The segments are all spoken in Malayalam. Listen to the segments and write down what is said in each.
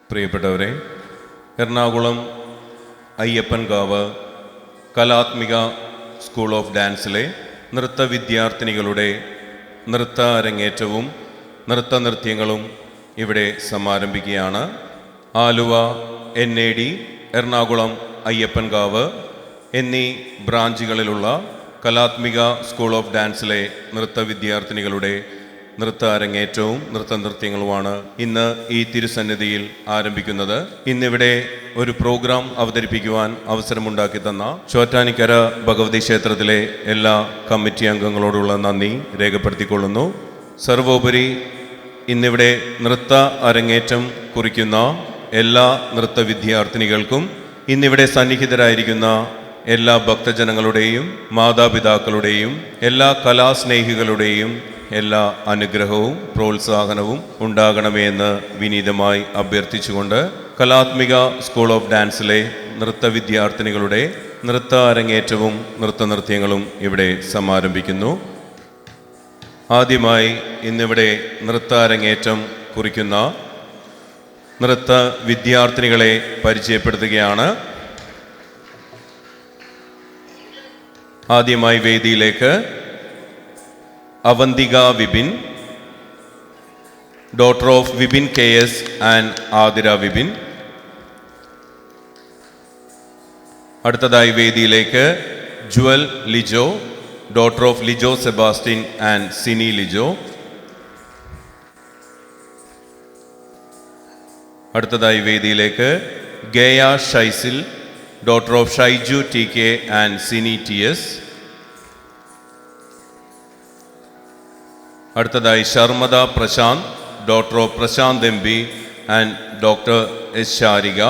പ്രിയപ്പെട്ടവരെ, എറണാകുളം അയ്യപ്പൻകാവ് കലാത്മിക സ്കൂൾ ഓഫ് ഡാൻസിലെ നൃത്ത വിദ്യാർത്ഥിനികളുടെ നൃത്ത അരങ്ങേറ്റവും നൃത്തനൃത്യങ്ങളും ഇവിടെ സമാരംഭിക്കുകയാണ്. ആലുവ, NAD, എറണാകുളം അയ്യപ്പൻകാവ് എന്നീ ബ്രാഞ്ചുകളിലുള്ള കലാത്മിക സ്കൂൾ ഓഫ് ഡാൻസിലെ നൃത്ത വിദ്യാർത്ഥിനികളുടെ നൃത്ത അരങ്ങേറ്റവും നൃത്തനൃത്യങ്ങളുമാണ് ഇന്ന് ഈ തിരുസന്നിധിയിൽ ആരംഭിക്കുന്നത്. ഇന്നിവിടെ ഒരു പ്രോഗ്രാം അവതരിപ്പിക്കുവാൻ അവസരമുണ്ടാക്കി തന്ന ചോറ്റാനിക്കര ഭഗവതി ക്ഷേത്രത്തിലെ എല്ലാ കമ്മിറ്റി അംഗങ്ങളോടുള്ള നന്ദി രേഖപ്പെടുത്തിക്കൊള്ളുന്നു. സർവോപരി ഇന്നിവിടെ നൃത്ത അരങ്ങേറ്റം കുറിക്കുന്ന എല്ലാ നൃത്ത വിദ്യാർത്ഥിനികൾക്കും ഇന്നിവിടെ സന്നിഹിതരായിരിക്കുന്ന എല്ലാ ഭക്തജനങ്ങളുടെയും മാതാപിതാക്കളുടെയും എല്ലാ കലാസ്നേഹികളുടെയും എല്ലാ അനുഗ്രഹവും പ്രോത്സാഹനവും ഉണ്ടാകണമേ എന്ന് വിനീതമായി അഭ്യർത്ഥിച്ചുകൊണ്ട് കലാത്മിക സ്കൂൾ ഓഫ് ഡാൻസിലെ നൃത്ത വിദ്യാർത്ഥിനികളുടെ നൃത്ത അരങ്ങേറ്റവും നൃത്തനൃത്യങ്ങളും ഇവിടെ സമാരംഭിക്കുന്നു. ആദ്യമായി ഇന്നിവിടെ നൃത്ത അരങ്ങേറ്റം കുറിക്കുന്ന നൃത്ത വിദ്യാർത്ഥിനികളെ പരിചയപ്പെടുത്തുകയാണ്. ആദ്യമായി വേദിയിലേക്ക് Avanthika Vipin, daughter of Vipin KS and Athira Vipin. അടുത്തതായി വേദിയിലേക്ക് Jewel Lijo, daughter of Lijo Sebastian and Sini Lijo. അടുത്തതായി വേദിയിലേക്ക് Geya Shysil, daughter of Shaiju TK and Sini TS. അടുത്തതായി Sharmada Prashanth, daughter of Prashanth MP and doctor S Sarika.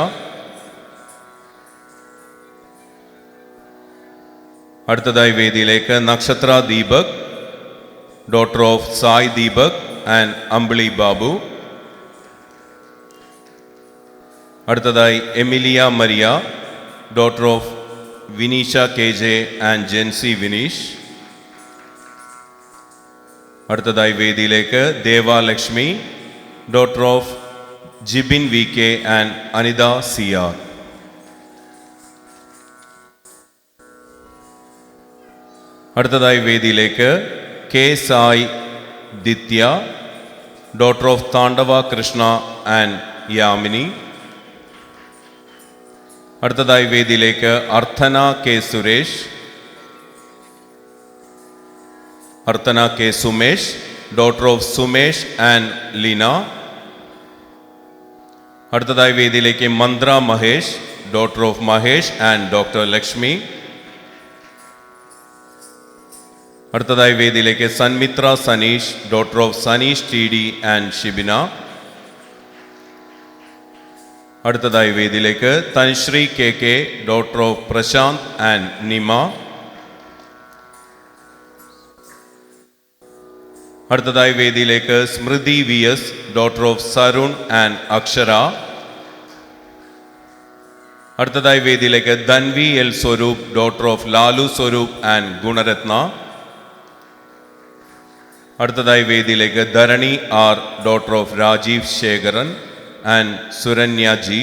അടുത്തതായി വേദിയിലേക്ക് Nakshatra Deepak, daughter of Sai Deepak and Ambili Babu. അടുത്തതായി Emilia Maria, daughter of Vineesha KJ and Jency Vineesh. അടുത്തതായി വേദിയിലേക്ക് ദേവാലക്ഷ്മി, daughter of Jibin VK and Anitha CR. അടുത്തതായി വേദിയിലേക്ക് K Sai Dithya, daughter of Thandava Krishna and Yamini. അടുത്തതായി വേദിയിലേക്ക് Arthana K Suresh, Arthana K Sumesh, daughter of Sumesh and Leena. അടുത്തതായി വേദിയിലേക്ക് Manthra Mahesh, daughter of Mahesh and doctor Lakshmi. അടുത്തതായി വേദിയിലേക്ക് Sanmithra Saneesh, daughter of Saneesh TD and Shibina. അടുത്തതായി വേദിയിലേക്ക് Thanushree KK, daughter of Prashanth and Nima. അടുത്തതായി വേദിയിലേക്ക് Smrithi VS, daughter of Sarun and Akshara. അടുത്തതായി വേദിയിലേക്ക് Dhanvi L Swaroop, daughter of Lalu Swaroop and Gunaratna. അടുത്തതായി വേദിയിലേക്ക് Dharani R, daughter of Rajeev Sekharan and Suranya G.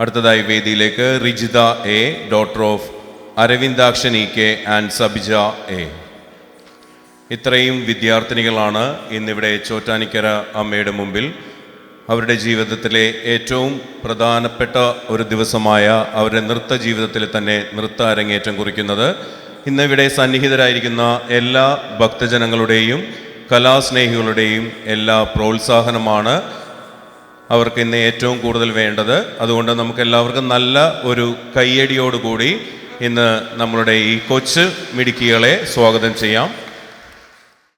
അടുത്തതായി വേദിയിലേക്ക് Rijitha A, daughter of Aravindakshan EK and Sabija A. ഇത്രയും വിദ്യാർത്ഥിനികളാണ് ഇന്നിവിടെ ചോറ്റാനിക്കര അമ്മയുടെ മുമ്പിൽ അവരുടെ ജീവിതത്തിലെ ഏറ്റവും പ്രധാനപ്പെട്ട ഒരു ദിവസമായ അവരുടെ നൃത്ത ജീവിതത്തിൽ തന്നെ നൃത്ത അരങ്ങേറ്റം കുറിക്കുന്നത്. ഇന്നിവിടെ സന്നിഹിതരായിരിക്കുന്ന എല്ലാ ഭക്തജനങ്ങളുടെയും കലാസ്നേഹികളുടെയും എല്ലാ പ്രോത്സാഹനമാണ് അവർക്ക് ഇന്ന് ഏറ്റവും കൂടുതൽ വേണ്ടത്. അതുകൊണ്ട് നമുക്ക് എല്ലാവർക്കും നല്ല ഒരു കയ്യടിയോടുകൂടി ഇന്ന് നമ്മളുടെ ഈ കൊച്ചു മിടുക്കികളെ സ്വാഗതം ചെയ്യാം.